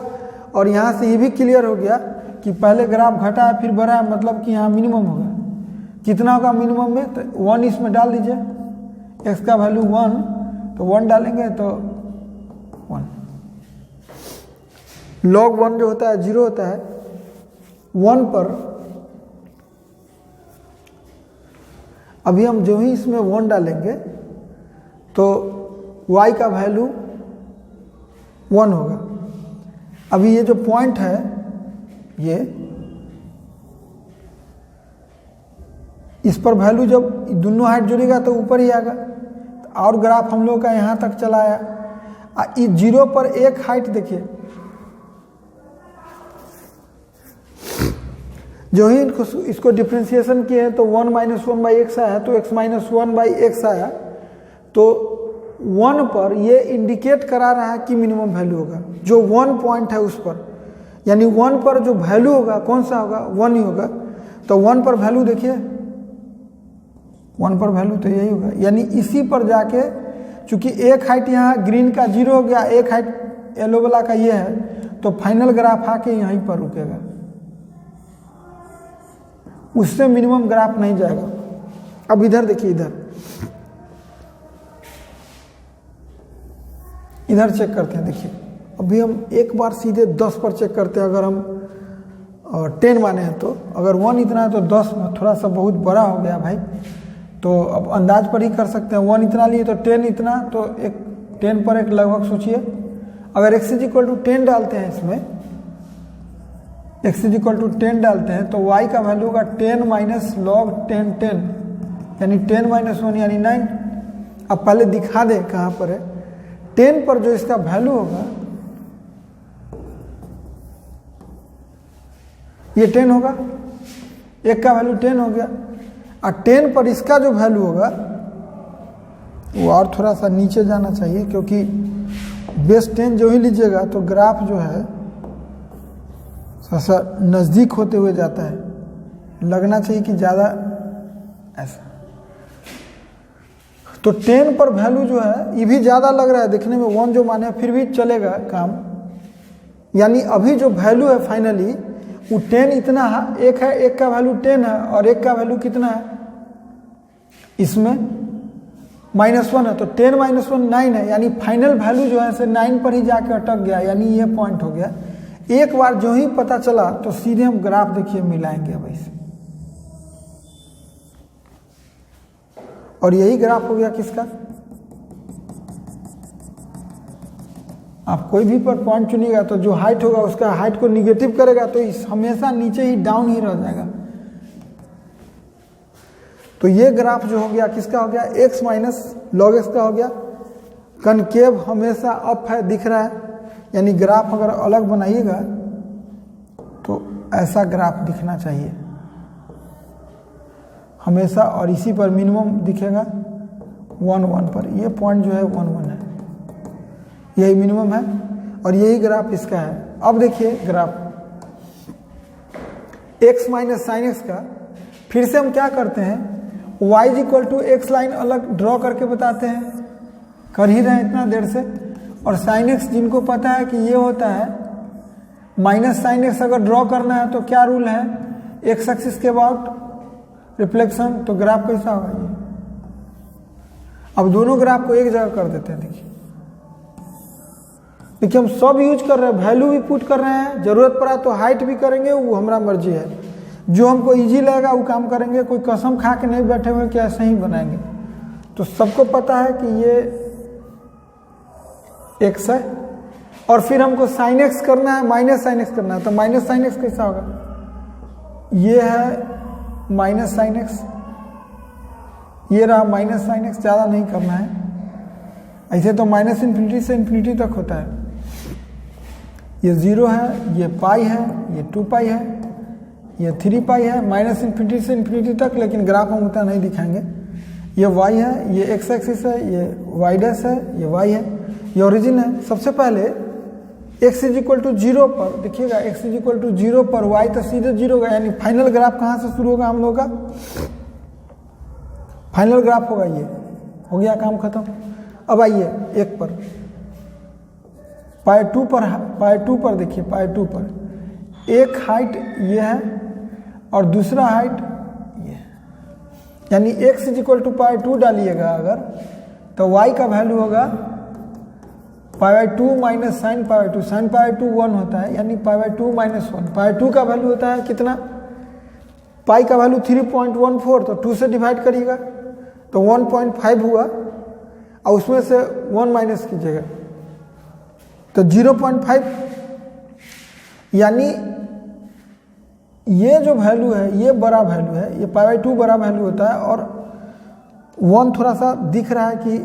Speaker 1: और यहाँ से ये भी क्लियर हो गया कि पहले ग्राफ घटा है फिर बढ़ा है, मतलब कि यहाँ मिनिमम होगा। कितना होगा मिनिमम में, तो 1 इसमें डाल दीजिए, x का वैल्यू 1, तो 1 डालेंगे तो 1। log 1 जो होता है 0 होता है, 1 पर अभी हम जो ही इसमें 1 डालेंगे तो y का वैल्यू 1 होगा। अभी ये जो पॉइंट है ये, इस पर वैल्यू जब दोनों हाइट जुड़ेगा तो ऊपर ही आएगा। और ग्राफ हम लोग का यहाँ तक चला आया। इस जीरो पर एक हाइट देखिए, जो ही इसको डिफ्रेंशिएशन किए हैं तो 1 माइनस 1/x आया, तो x माइनस 1/x आया, तो 1 पर ये इंडिकेट करा रहा है कि मिनिमम वैल्यू होगा, जो 1 पॉइंट है उस पर। यानी 1 पर जो वैल्यू होगा कौन सा होगा, 1 ही होगा। तो 1 पर वैल्यू देखिए, 1 पर वैल्यू तो यही होगा। यानी इसी पर जाके, चूंकि एक हाइट यहाँ ग्रीन का 0 हो गया, एक हाइट येलो वाला का ये है, तो फाइनल ग्राफ आके यहीं पर रुकेगा, उससे मिनिमम ग्राफ नहीं जाएगा। अब इधर देखिए, इधर चेक करते हैं। देखिए अभी हम एक बार सीधे 10 पर चेक करते हैं। अगर हम 10 माने हैं तो, अगर 1 इतना है तो 10 थोड़ा सा बहुत बड़ा हो गया भाई, तो अब अंदाज पर ही कर सकते हैं। 1 इतना लिए तो 10 इतना, तो एक 10 पर एक लगभग सोचिए। अगर x = 10 डालते हैं, इसमें x = 10 डालते हैं तो y का वैल्यू होगा 10 माइनस लॉग 10 10, यानी 10 माइनस 1 यानी 9। अब पहले दिखा दें कहाँ पर है। 10 पर जो इसका वैल्यू होगा ये 10 होगा, एक का वैल्यू 10 हो गया। और 10 पर इसका जो वैल्यू होगा वो और थोड़ा सा नीचे जाना चाहिए, क्योंकि बेस 10 जो ही लीजिएगा तो ग्राफ जो है थोड़ा सा नज़दीक होते हुए जाता है, लगना चाहिए कि ज़्यादा ऐसा। तो 10 पर वैल्यू जो है ये भी ज़्यादा लग रहा है देखने में, 1 जो माने फिर भी चलेगा काम। यानी अभी जो वैल्यू है फाइनली वो 10 इतना है, एक है, एक का वैल्यू 10 है और एक का वैल्यू कितना है, इसमें -1 है, तो 10 माइनस 1 9 है। यानी फाइनल वैल्यू जो है से 9 पर ही जाके अटक गया, यानी ये पॉइंट हो गया। एक बार जो ही पता चला तो सीधे हम ग्राफ देखिए मिलाएंगे अब ऐसे, और यही ग्राफ हो गया किसका। आप कोई भी पर पॉइंट चुनिएगा तो जो हाइट होगा उसका हाइट को निगेटिव करेगा, तो इस हमेशा नीचे ही डाउन ही रह जाएगा। तो ये ग्राफ जो हो गया किसका हो गया, x माइनस लॉग एक्स का हो गया। कनकेव हमेशा अप है, दिख रहा है, यानी ग्राफ अगर अलग बनाइएगा ऐसा ग्राफ दिखना चाहिए हमेशा, और इसी पर मिनिमम दिखेगा 1 1 पर। ये पॉइंट जो है 1 1 है, यही मिनिमम है और यही ग्राफ इसका है। अब देखिए graph x minus sine X का, फिर से हम क्या करते हैं y equal to X line अलग ड्रॉ करके बताते हैं, कर ही रहे हैं इतना देर से। और साइन एक्स जिनको पता है कि ये होता है माइनस साइन एक्स, अगर ड्रॉ करना है तो क्या रूल है, एक्स एक्सिस के अबाउट रिफ्लेक्शन, तो ग्राफ कैसा होगा ये। अब दोनों ग्राफ को एक जगह कर देते हैं। देखिए हम सब यूज कर रहे हैं, वैल्यू भी पुट कर रहे हैं, जरूरत पड़ा तो हाइट भी करेंगे, वो हमारा मर्जी है, जो हमको इजी लगेगा वो काम करेंगे। कोई कसम खा के नहीं बैठे हुए कि ऐसे ही बनाएंगे। तो सबको पता है कि ये एक्स है और फिर हमको साइन एक्स करना है, माइनस साइन एक्स करना है, तो माइनस साइन एक्स कैसा होगा, ये है माइनस साइन एक्स, ये रहा माइनस साइन एक्स, ज़्यादा नहीं करना है। ऐसे तो माइनस इन्फिनिटी से इन्फिनिटी तक होता है। ये 0 है, ये पाई है, ये 2 पाई है, ये 3 पाई है, माइनस इन्फिनिटी से इन्फिनिटी तक, लेकिन ग्राफ हम उतना नहीं दिखाएंगे। ये y है, ये x एक्सिस है, ये y डैश है, ये y है, ये ओरिजिन है। सबसे पहले x इज इक्वल टू 0 पर देखिएगा, x इज इक्वल टू 0 पर y तो सीधे 0 होगा, यानी फाइनल ग्राफ कहाँ से शुरू होगा हम लोग का, फाइनल ग्राफ होगा ये, हो गया काम खत्म। अब आइए 1 पर, पाई 2 पर देखिए, पाई 2 पर एक हाइट ये है और दूसरा हाइट ये है, यानी x इज इक्वल टू पाई 2 डालिएगा अगर, तो y का वैल्यू होगा पाई 2 minus sine pi 2, sine pi 2 1 होता है, यानी पाई 2 माइनस 1। पाई 2 का वैल्यू होता है कितना, पाई का वैल्यू 3.14, तो 2 से डिवाइड करिएगा तो 1.5 हुआ, और उसमें से 1 माइनस कीजिएगा तो 0.5, यानी ये जो वैल्यू है ये बड़ा वैल्यू है, ये पाई 2 बड़ा वैल्यू होता है। और 1 थोड़ा सा दिख रहा है कि,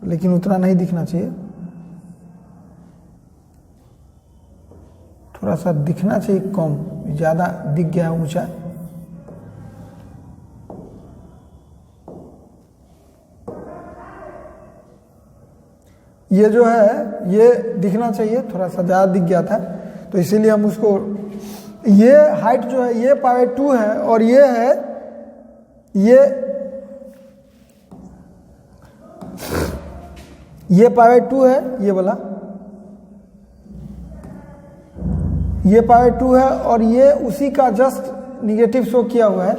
Speaker 1: लेकिन उतना नहीं दिखना चाहिए, थोड़ा सा दिखना चाहिए कम, ज़्यादा दिख गया है ऊंचा। ये जो है ये दिखना चाहिए, थोड़ा सा ज़्यादा दिख गया था, तो इसीलिए हम उसको, ये हाइट जो है ये पाई 2 है और ये है ये पाई 2 है, ये वाला ये पाई 2 है और ये उसी का जस्ट निगेटिव शो किया हुआ है,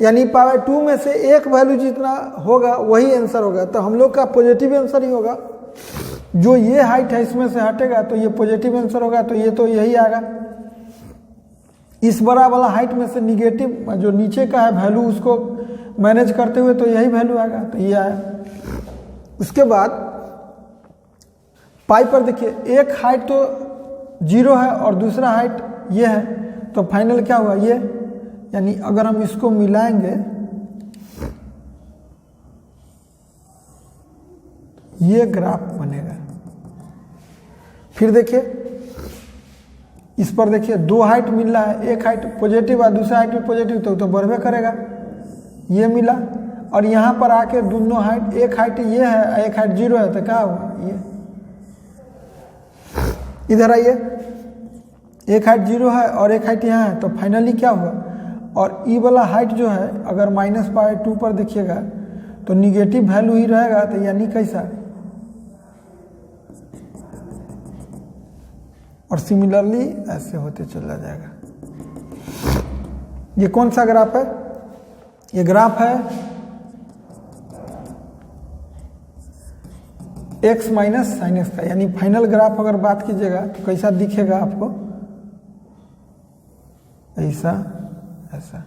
Speaker 1: यानी पाई 2 में से एक वैल्यू जितना होगा वही आंसर होगा, तो हम लोग का पॉजिटिव आंसर ही होगा। जो ये हाइट है इसमें से हटेगा तो ये पॉजिटिव आंसर होगा, तो ये तो यही आएगा। इस बड़ा वाला हाइट में से निगेटिव जो नीचे का है वैल्यू, उसको मैनेज करते हुए तो यही वैल्यू आएगा, तो ये आया। उसके बाद पाई पर देखिए, एक हाइट तो 0 है और दूसरा हाइट ये है, तो फाइनल क्या हुआ ये, यानी अगर हम इसको मिलाएंगे ये ग्राफ बनेगा। फिर देखिए इस पर देखिए, 2 हाइट मिल रहा है, एक हाइट पॉजिटिव और दूसरा हाइट भी पॉजिटिव, तो बढ़वे करेगा, ये मिला। और यहाँ पर आके दोनों हाइट, एक हाइट ये है एक हाइट 0 है, तो क्या हुआ ये, इधर आइए, एक हाइट 0 है और एक हाइट यहाँ है, तो फाइनली क्या हुआ। और ई वाला हाइट जो है अगर माइनस पाई 2 पर देखिएगा तो निगेटिव वैल्यू ही रहेगा, तो यानी कैसा, और सिमिलरली ऐसे होते चला जाएगा। ये कौन सा ग्राफ है, ये ग्राफ है x माइनस साइन एक्स का, यानी फाइनल ग्राफ अगर बात कीजिएगा तो कैसा दिखेगा आपको, ऐसा ऐसा,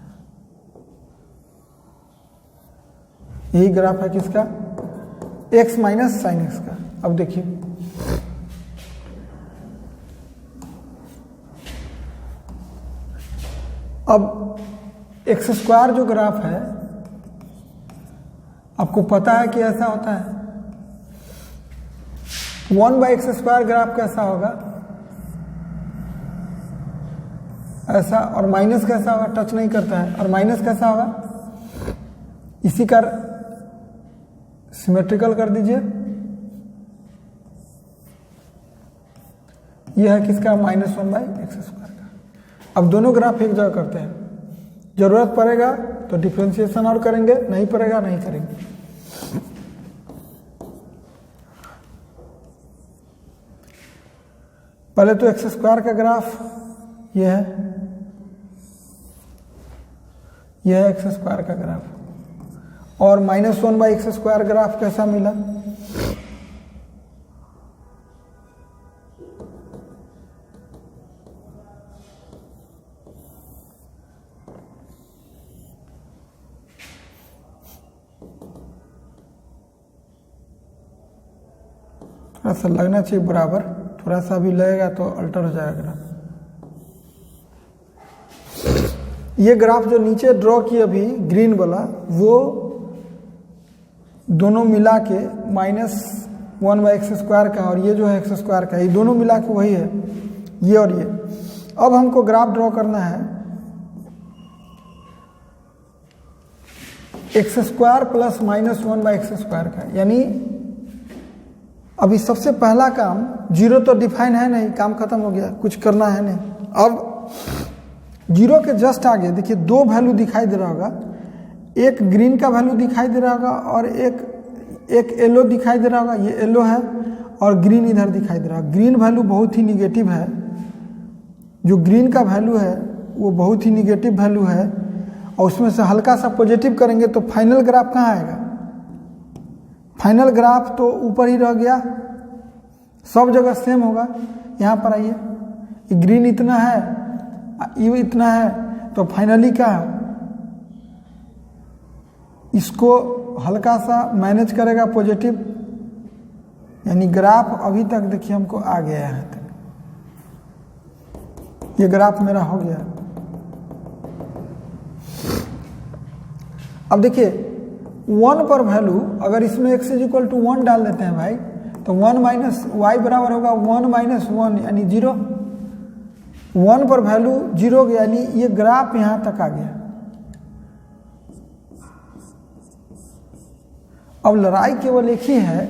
Speaker 1: यही ग्राफ है किसका, x माइनस साइन एक्स का। अब देखिए अब एक्स स्क्वायर जो ग्राफ है आपको पता है कि ऐसा होता है, 1/x² ग्राफ कैसा होगा, ऐसा, और माइनस कैसा होगा, टच नहीं करता है, और माइनस कैसा होगा, इसी का सिमेट्रिकल कर दीजिए। यह है किसका, -1/x² का। अब दोनों ग्राफ एक जगह करते हैं, जरूरत पड़ेगा तो डिफ्रेंशिएशन और करेंगे, नहीं पड़ेगा नहीं करेंगे। पहले तो x² का ग्राफ यह है, यह है x² का ग्राफ, और -1/x² ग्राफ कैसा मिला, थोड़ा सा लगना चाहिए बराबर, थोड़ा सा भी लगेगा तो अल्टर हो जाएगा ग्राफ। ये ग्राफ जो नीचे ड्रॉ किए अभी ग्रीन वाला, वो दोनों मिला के -1/x² का, और ये जो है x² का, ये दोनों मिला के वही है, ये और ये। अब हमको ग्राफ ड्रॉ करना है x² प्लस -1/x² का, यानी अभी सबसे पहला काम, जीरो तो डिफाइन है नहीं, काम खत्म हो गया, कुछ करना है नहीं। अब जीरो के जस्ट आगे देखिए दो वैल्यू दिखाई दे रहा होगा, एक ग्रीन का वैल्यू दिखाई दे रहा होगा और एक येलो दिखाई दे रहा होगा, ये येलो है और ग्रीन इधर दिखाई दे रहा है। ग्रीन वैल्यू बहुत ही निगेटिव है, जो ग्रीन का वैल्यू है वो बहुत ही निगेटिव वैल्यू है, और उसमें से हल्का सा पॉजिटिव करेंगे तो फाइनल ग्राफ कहाँ आएगा, फाइनल ग्राफ तो ऊपर ही रह गया, सब जगह सेम होगा। यहाँ पर आइए, ग्रीन इतना है, ये इतना है, तो फाइनली क्या है, इसको हल्का सा मैनेज करेगा पॉजिटिव, यानी ग्राफ अभी तक देखिए हमको आ गया है, यहाँ तक ये ग्राफ मेरा हो गया। अब देखिए 1 पर वैल्यू, अगर इसमें x = 1 डाल देते हैं भाई, तो 1 - y बराबर होगा 1 - 1 यानी 0। 1 पर वैल्यू 0 गया, यानी ये ग्राफ यहां तक आ गया। अब लड़ाई केवल एक ही है,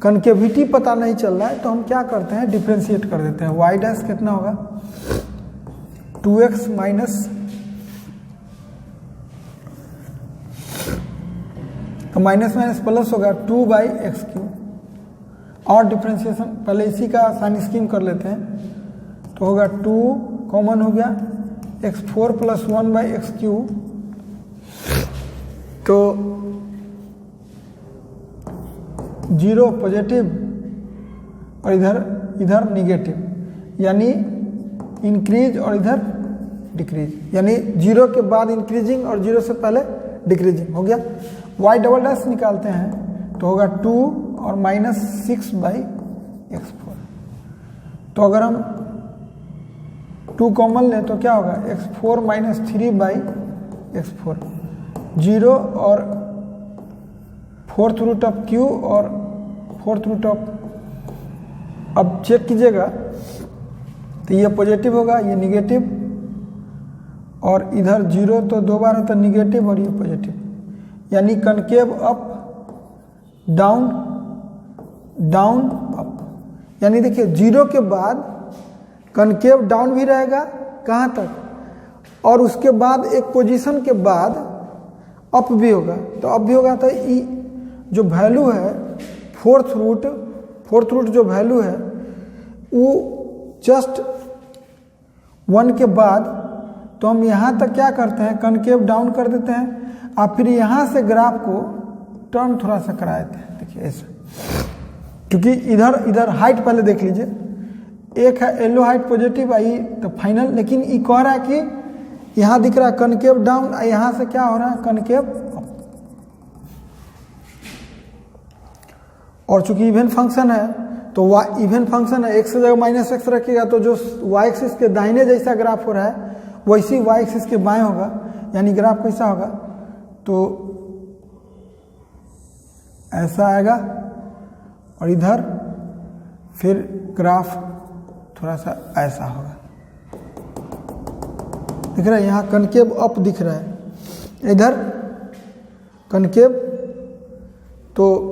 Speaker 1: कनकेविटी पता नहीं चल रहा है, तो हम क्या करते हैं, डिफ्रेंशिएट कर देते हैं। y डैश कितना होगा, 2x माइनस, तो माइनस माइनस प्लस होगा 2/x³, और डिफ्रेंशिएशन पहले इसी का साइन स्कीम कर लेते हैं, तो होगा 2 कॉमन हो गया, x4 + 1/x³, तो 0 पॉजिटिव और इधर निगेटिव, यानी इंक्रीज और इधर डिक्रीज, यानी 0 के बाद इंक्रीजिंग और 0 से पहले डिक्रीजिंग हो गया। y डबल डैश निकालते हैं तो होगा 2 और -6/x4, तो अगर हम 2 कॉमन लें तो क्या होगा, x4 - 3/x4, 0 और 4th रूट ऑफ q और 4th रूट ऑफ, अब चेक कीजिएगा तो ये पॉजिटिव होगा, ये निगेटिव, और इधर 0 तो 2 बार है तो निगेटिव और ये पॉजिटिव, यानी concave up down down up, यानी देखिए 0 के बाद कनकेव डाउन भी रहेगा, कहाँ तक, और उसके बाद एक पोजीशन के बाद अप भी होगा, तो अप भी होगा, तो जो वैल्यू है फोर्थ रूट जो वैल्यू है वो जस्ट 1 के बाद, तो हम यहाँ तक क्या करते हैं, कनकेव डाउन कर देते हैं, और फिर यहाँ से ग्राफ को टर्न थोड़ा सा करा देते हैं, देखिए ऐसा, क्योंकि इधर हाइट पहले देख लीजिए, एक है येलो हाइट पॉजिटिव आई तो फाइनल, लेकिन ये कह रहा है कि यहाँ दिख रहा है कनकेव डाउन, यहाँ से क्या हो रहा है, कनकेव अप, और चूंकि इवन फंक्शन है तो इवन फंक्शन है, x से जगह -x रखिएगा तो जो y एक्सिस के दाहिने जैसा ग्राफ हो रहा है वैसी y एक्सिस के बाएं होगा, यानी ग्राफ कैसा होगा, तो ऐसा आएगा, और इधर फिर ग्राफ थोड़ा सा ऐसा होगा। दिख रहा है, यहाँ कनकेव अप दिख रहा है, इधर कनकेव, तो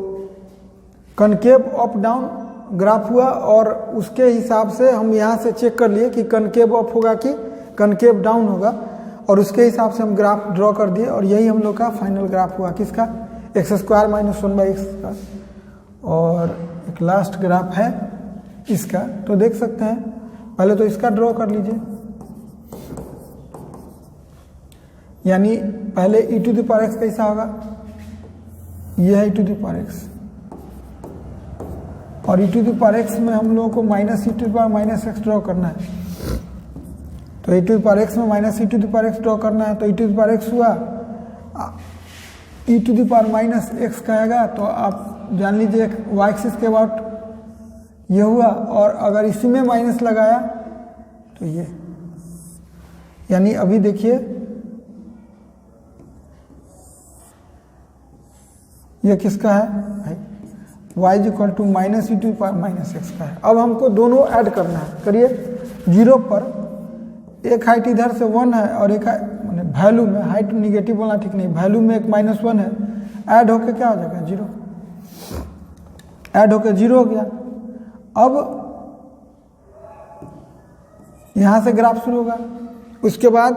Speaker 1: कनकेव अप डाउन ग्राफ हुआ और उसके हिसाब से हम यहाँ से चेक कर लिए कि कनकेव अप होगा कि कनकेव डाउन होगा, और उसके हिसाब से हम ग्राफ ड्रॉ कर दिए और यही हम लोग का फाइनल ग्राफ हुआ किसका, x² - 1/x का। और एक लास्ट ग्राफ है इसका, तो देख सकते हैं, पहले तो इसका ड्रॉ कर लीजिए, यानी पहले e⁻x कैसा होगा, यह है e⁻x, और e⁻x में हम लोगों को -e⁻x ड्रॉ करना है, तो e⁻x में -e⁻x ड्रॉ करना है, तो e⁻x हुआ, e⁻x का आएगा, तो आप जान लीजिए y एक्सिस के अबाउट ये हुआ, और अगर इसी में माइनस लगाया तो ये, यानी अभी देखिए ये किसका है भाई, y = -e⁻x का है। अब हमको दोनों ऐड करना है, करिए। 0 पर एक हाइट इधर से 1 है और एक मैंने वैल्यू में, हाइट निगेटिव बोलना ठीक नहीं, वैल्यू में एक -1 है, ऐड होके क्या हो जाएगा 0, ऐड होके 0 हो गया। अब यहां से ग्राफ शुरू होगा, उसके बाद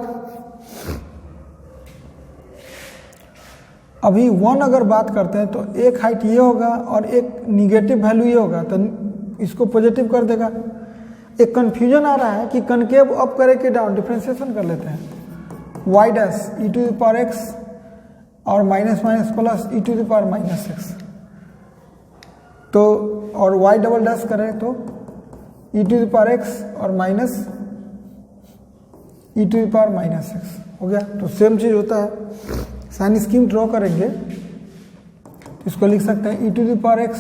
Speaker 1: अभी 1 अगर बात करते हैं तो एक हाइट ये होगा और एक निगेटिव वैल्यू ये होगा, तो इसको पॉजिटिव कर देगा। एक कंफ्यूजन आ रहा है कि कनकेव अप करे कि डाउन, डिफ्रेंशिएशन कर लेते हैं, y' e⁻x और माइनस e⁻x, तो और y" करें तो e⁻x और माइनस e⁻x हो गया। तो सेम चीज होता है, साइन स्कीम ड्रॉ करेंगे, इसको लिख सकते हैं e⁻x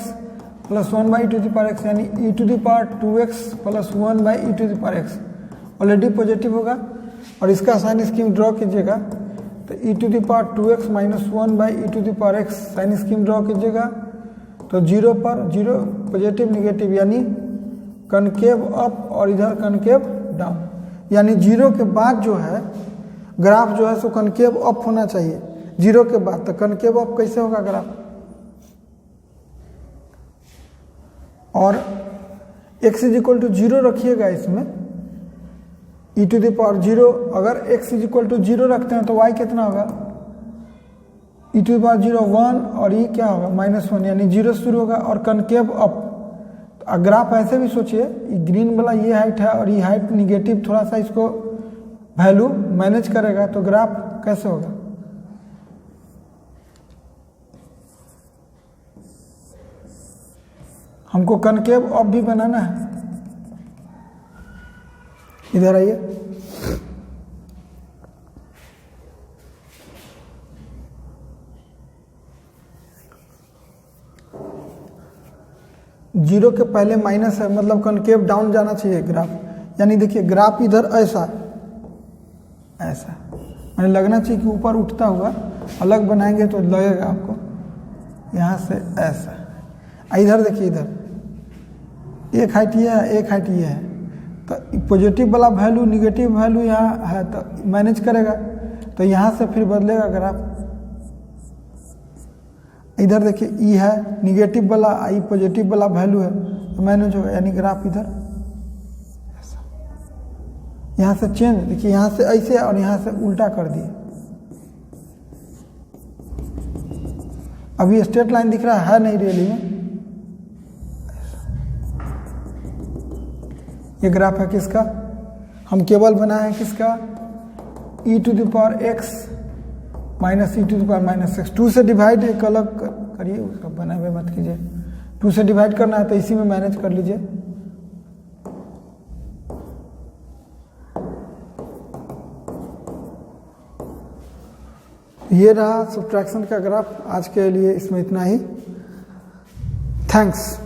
Speaker 1: + 1/e⁻x, यानी e⁻2x + 1/e⁻x, ऑलरेडी पॉजिटिव होगा, और इसका साइन स्कीम ड्रॉ कीजिएगा, तो e⁻2x - 1/e⁻x sign scheme draw कीजिएगा, तो 0 पर 0 पॉजिटिव निगेटिव, यानी कनकेव अप और इधर कनकेव डाउन, यानी 0 के बाद जो है ग्राफ जो है सो कनकेव अप होना चाहिए 0 के बाद। तो कनकेव अप कैसे होगा ग्राफ, और x = 0 रखिएगा इसमें, e⁻0, अगर x = 0 रखते हैं तो y कितना होगा, e⁻0 1 और ये क्या होगा -1, यानी 0 शुरू होगा, और कनकेव अप। तो ग्राफ ऐसे भी सोचिए, ग्रीन वाला ये हाइट है और ये हाइट निगेटिव, थोड़ा सा इसको वैल्यू मैनेज करेगा, तो ग्राफ कैसे होगा, हमको कनकेव अप भी बनाना है। इधर आइए, जीरो के पहले माइनस है, मतलब कनकेव डाउन जाना चाहिए ग्राफ, यानी देखिए ग्राफ इधर ऐसा ऐसा, मैंने लगना चाहिए कि ऊपर उठता हुआ, अलग बनाएंगे तो लगेगा आपको यहाँ से ऐसा। इधर देखिए, इधर एक हाइट ये है, एक हाइट ये है, तो पॉजिटिव वाला वैल्यू निगेटिव वैल्यू यहाँ है तो मैनेज करेगा, तो यहाँ से फिर बदलेगा ग्राफ। इधर देखिए ई है निगेटिव वाला, आई पॉजिटिव वाला वैल्यू है, तो मैनेज होगा, यानी ग्राफ इधर ऐसा, यहाँ से चेंज, देखिए यहाँ से ऐसे और यहाँ से उल्टा कर दिए। अभी स्ट्रेट लाइन दिख रहा है नहीं रियली में, ये ग्राफ है किसका, हम केवल बनाए हैं किसका, e⁻x - e⁻x। 2 से डिवाइड एक अलग करिए, उसका बना हुए मत कीजिए, 2 से डिवाइड करना है तो इसी में मैनेज कर लीजिए। ये रहा सब्ट्रैक्शन का ग्राफ, आज के लिए इसमें इतना ही, थैंक्स।